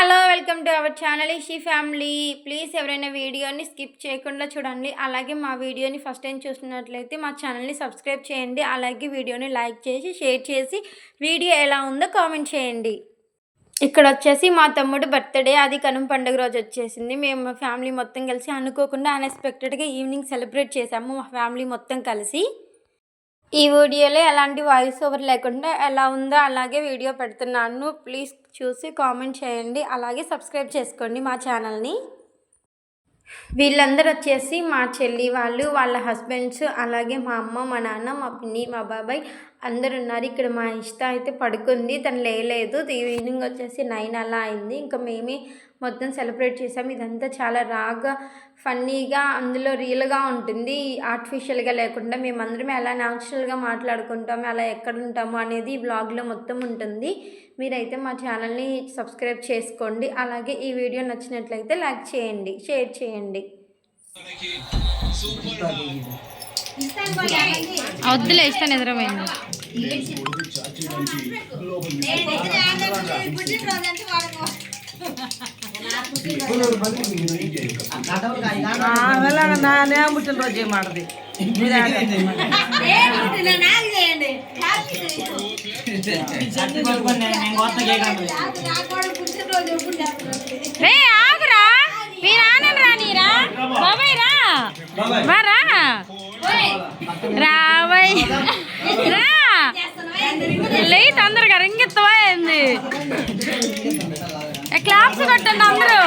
Hello welcome to our channel Ishi family. Please ఎవరైనా వీడియోని skip చేయకుండా చూడండి. అలాగే మా వీడియోని ఫస్ట్ టైం చూస్తున్నట్లయితే మా ఛానల్ని సబ్స్క్రైబ్ చేయండి. అలాగే వీడియోని లైక్ చేసి షేర్ చేసి వీడియో ఎలా ఉందో కామెంట్ చేయండి. ఇక్కడ వచ్చేసి మా తమ్ముడు బర్త్డే, అది కనుమ పండుగ రోజు వచ్చేసింది. మేము మా ఫ్యామిలీ మొత్తం కలిసి అనుకోకుండా అన్ఎక్స్పెక్టెడ్గా ఈవినింగ్ సెలబ్రేట్ చేసాము మా ఫ్యామిలీ మొత్తం కలిసి. ఈ వీడియోలో ఎలాంటి వాయిస్ ఓవర్ లేకుండా ఎలా ఉందో అలాగే వీడియో పెడుతున్నాను. ప్లీజ్ చూసి కామెంట్ చేయండి. అలాగే సబ్స్క్రైబ్ చేసుకోండి మా ఛానల్ని. వీళ్ళందరూ వచ్చేసి మా చెల్లి వాళ్ళు, వాళ్ళ హస్బెండ్స్, అలాగే మా అమ్మ, మా నాన్న, మా పిన్ని, మా బాబాయ్ అందరు ఉన్నారు. ఇక్కడ మా ఇష్ట అయితే పడుకుంది, తను లేలేదు. ఈవినింగ్ వచ్చేసి 9 అలా అయింది. ఇంకా మేమే మొత్తం సెలబ్రేట్ చేసాం. ఇదంతా చాలా రాగా ఫన్నీగా, అందులో రియల్గా ఉంటుంది, ఆర్టిఫిషియల్గా లేకుండా. మేమందరం ఎలా న్యాచురల్గా మాట్లాడుకుంటాము, అలా ఎక్కడ ఉంటాము అనేది ఈ బ్లాగ్లో మొత్తం ఉంటుంది. మీరైతే మా ఛానల్ని సబ్స్క్రైబ్ చేసుకోండి. అలాగే ఈ వీడియో నచ్చినట్లయితే లైక్ చేయండి, షేర్ చేయండి. వద్దులే, ఇస్తాను ఎదురమైంది. పుట్టినరోజు ಮಾಡದೆ ఆగురా, మీ నాన్న రానిరా, బాబాయ్ రా, మారా రావయ్ రా, లే తొందరగా రింగెత్తవా ఏంది? క్లాప్స్ కొట్టండి అందరూ.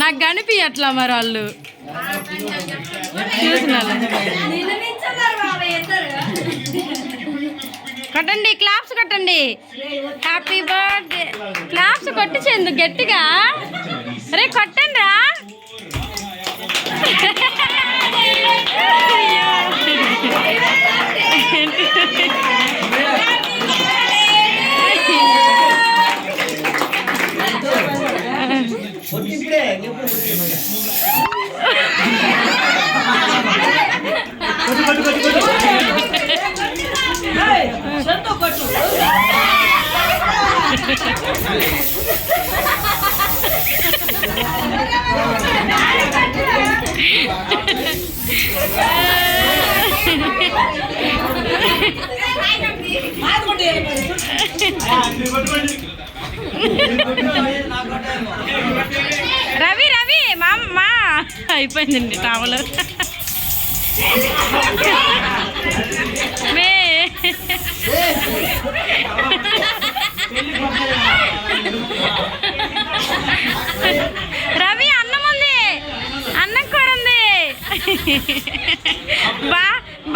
నాకు కనిపి అట్లా మరి వాళ్ళు చూసినారు. కొట్టండి, క్లాప్స్ కొట్టండి. హ్యాపీ బర్త్డే క్లాప్స్ కొట్టించేందుకు గట్టిగా. అరే కొట్టండి రా. రవి రవి మా అయిపోయిందండి టావలు. మే రవి అన్నం ఉంది, అన్నం కూర ఉంది.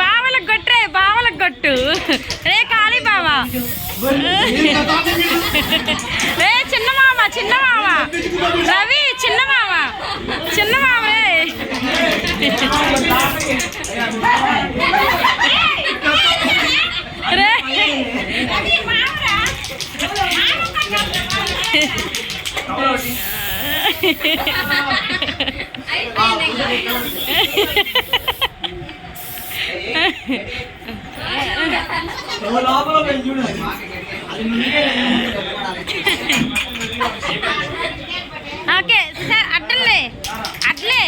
బావలకు కొట్టే, బావలకు కొట్టు రే కాళీ బావా. రే చిన్న మామ, చిన్న మామ రవి, చిన్న మామ, చిన్న మామే. రే ఓకే సార్, అట్లే అట్లే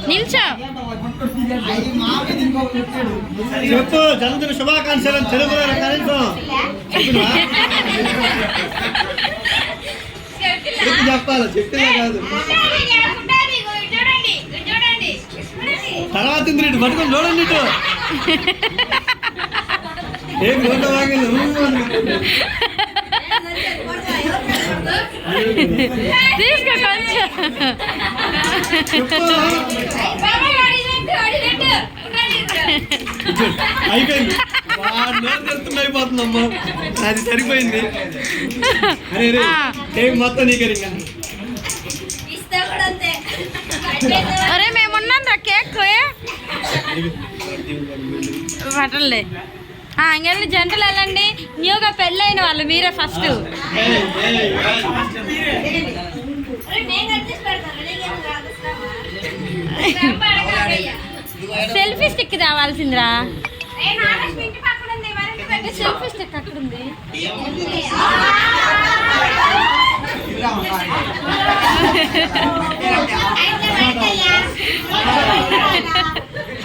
నిల్చో. చెప్పు జన్మదిన శుభాకాంక్షలు తెలుగులో చెప్పాలి, చెప్తే కాదు. తర్వాత ఇటు పట్టుకొని చూడండి, ఇటు ఏం రోడ్డు వాగింది. తీసుకో కొంచెం. అయిపోయింది, అయిపోతుందమ్మా, అది సరిపోయింది. అరే రే మొత్తం నీకు. అరే మేమున్నాం రా, కేక్ పట్టలే. ఇంకెళ్ళి జంటలు వెళ్ళండి. న్యూగా పెళ్ళైన వాళ్ళు మీరే ఫస్ట్. సెల్ఫీ స్టిక్ రావాల్సిందిరా. సెల్ఫీ స్టిక్ అక్కడ ఉంది.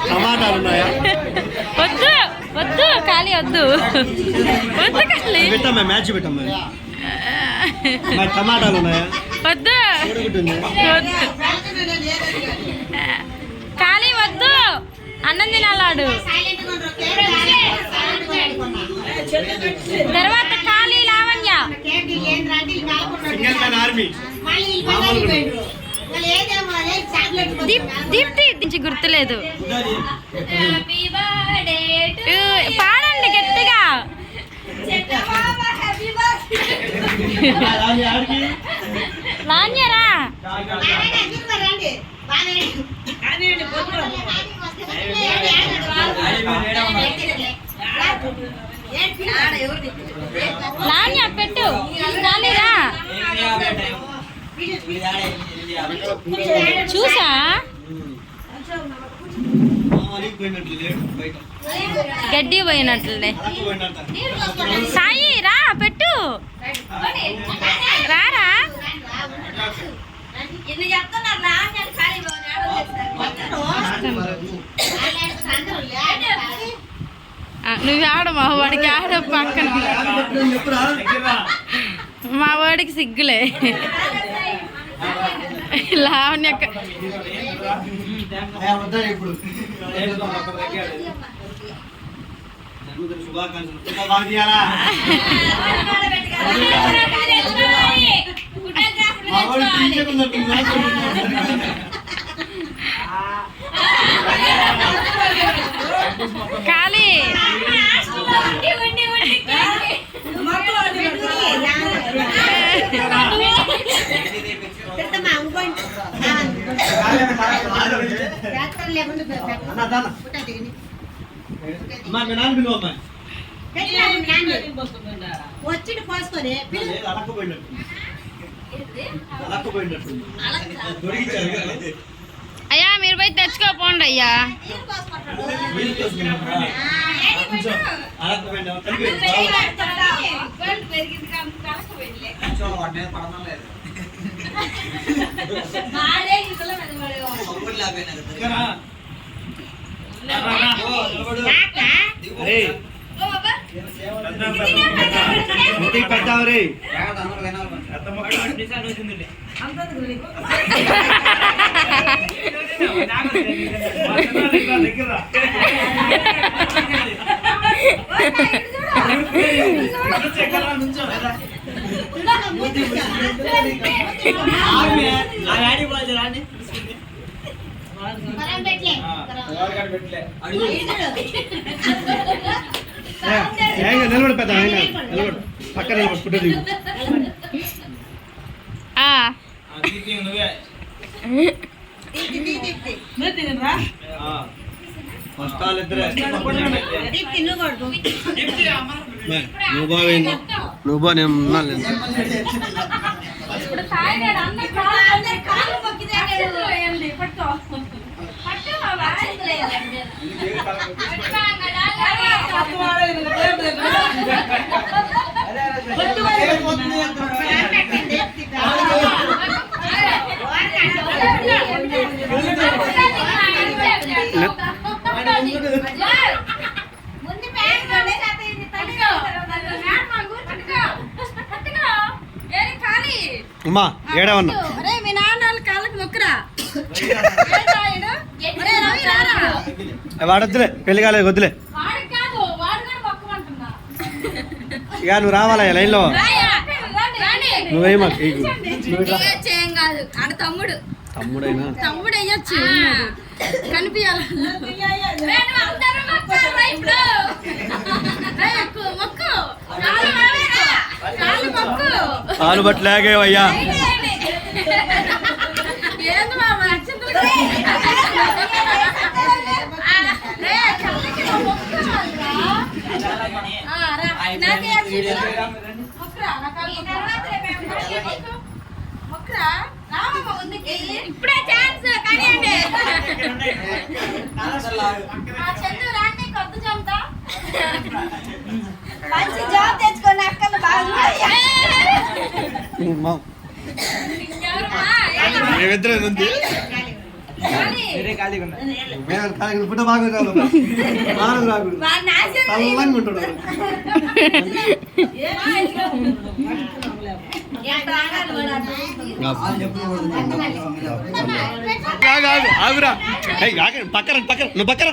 టమాటాలు ఉన్నాయా? వద్దు వద్దు ఖాళీ వద్దు వద్దు ఖాళీ పెట్టమ్మా, మ్యాచ్ పెట్టమ్మా. టమాటాలు ఉన్నాయా? వద్దు వద్దు ఖాళీ వద్దు. అన్నం తినాలాడు. తర్వాత ఖాళీ లావణ్య. దీప్తి గుర్తులేదు. పాడండి గట్టిగా. లాన్యరా లాన్య పెట్టు. రాలేదా చూసా? గడ్డి పోయినట్లే. సాయి రా పెట్టు. రారా నువ్వు ఆడ. మా వాడికి ఆడ పక్కన. మా వాడికి సిగ్గులే. లావణ్య ఖాళీ. వచ్చి పోసుకొని అయ్యా మీరు పోయి తెచ్చుకోపోండి అయ్యా. పెట్టావు రే. నిలబడి పెద్ద నిలబడి పక్కన ఫుడ్ దిగు. నువ్వు బా నేను ఉన్నాను. అమ్మా ఏడవన్నా మీ నాన్న కాళ్ళకి మొక్కురా. వాడొద్దులే, పెళ్లి కాలేదు వద్దులే. ఇక నువ్వు రావాలా లైన్లో. నువ్వేం కాదు ఆడ తమ్ముడు. తమ్ముడైనా తమ్ముడు అయ్యొచ్చు కనిపించాలి. ఆలు బట్టలేగేవయ్యా. ఏంది మామ ఇప్పుడే ఛాన్స్ కానీ చందు రాండి కొత్త చెబుతా మంచి జాబ్ తెచ్చుకొని అక్కలు బాగున్నాయి మేమిద్దరం ఉంది పుట్ట బాగా రాకూడదు చల్లంగా ఉంటాడు ఆగురా పక్కన పక్కన నువ్వు పక్కన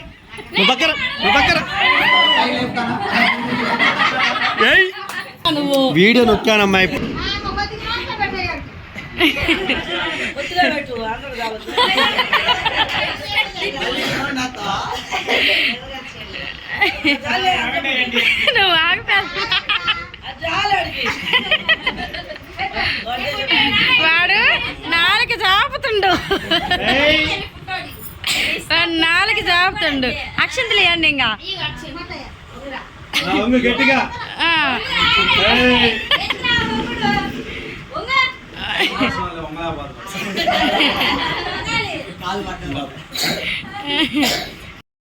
నువ్వు పక్కన నువ్వు పక్కన వీడియో నొక్కానమ్మా ఇప్పుడు నువ్వు ఆగుతా వాడు నాలుగు చాపుతుండు నాలుగు చాపుతుండు అక్షంతలు ఇవ్వండి ఇంకా గట్టిగా ఆ